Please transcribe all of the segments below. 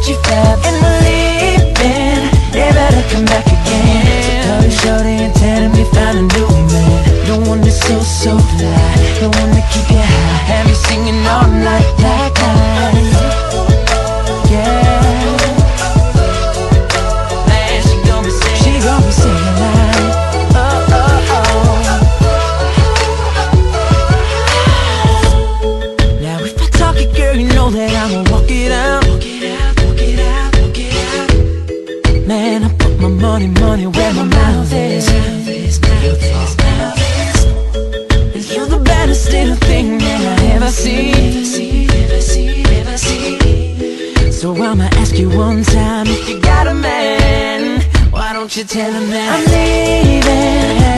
G5, G5. And we're leaving, they better come back again. So call your shorty and tell him you found a new man. The one that's so, so fly, the one that keep you high, have you singing all night like yeah. Man, she gon' be singing like oh, oh, oh. Now if I talk it, girl, you know that I'ma walk it out. Walk it out, walk it out, walk it out. Man, I put my money where my mouth is. And you're the baddest little thing that I ever seen. So I'ma ask you one time, if you got a man, why don't you tell him that I'm leaving,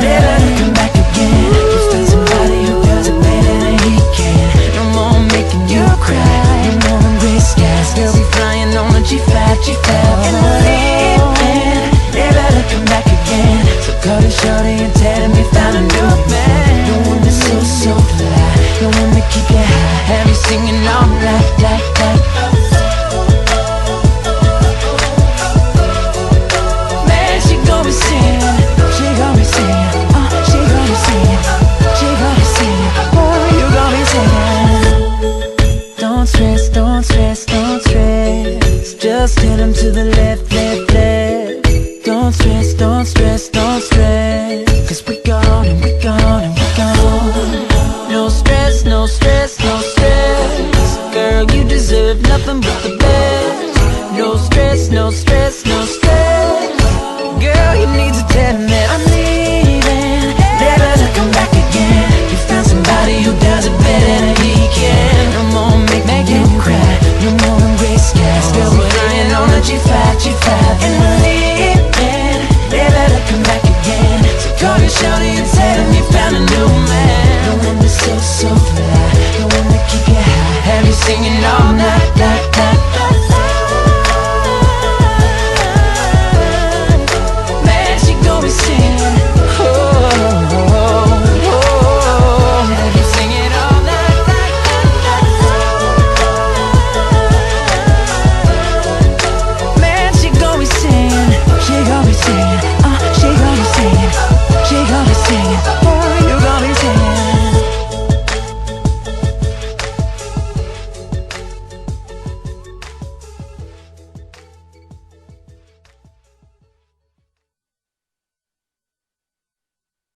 never to come back again. Just find somebody who does it better than he can. No more making you cry, no more gray skies. They'll be flying on a G5, G5. And we're leaving, never to come back again. So call your shorty and tell him you found a new man. The one that's so, so fly, the one that keep you high, have you singing all night like Don't stress, just hit him to the left, left, left. Don't stress, cause we're gone and we're gone and we're gone. No stress, no stress, no stress. Girl, you deserve nothing but the best. No stress, no stress, no stress. Girl, you need to tell him that I'm leaving, never to come back again. You found somebody who does it better than he can. No more make you cry, no more gray skies. Girl, we're flying on a G5, G5. And we're leaving, they better come back again. So call your shorty and tell him you found a new man. The one that's so, so fly, the one that keep you high, have you singing all night like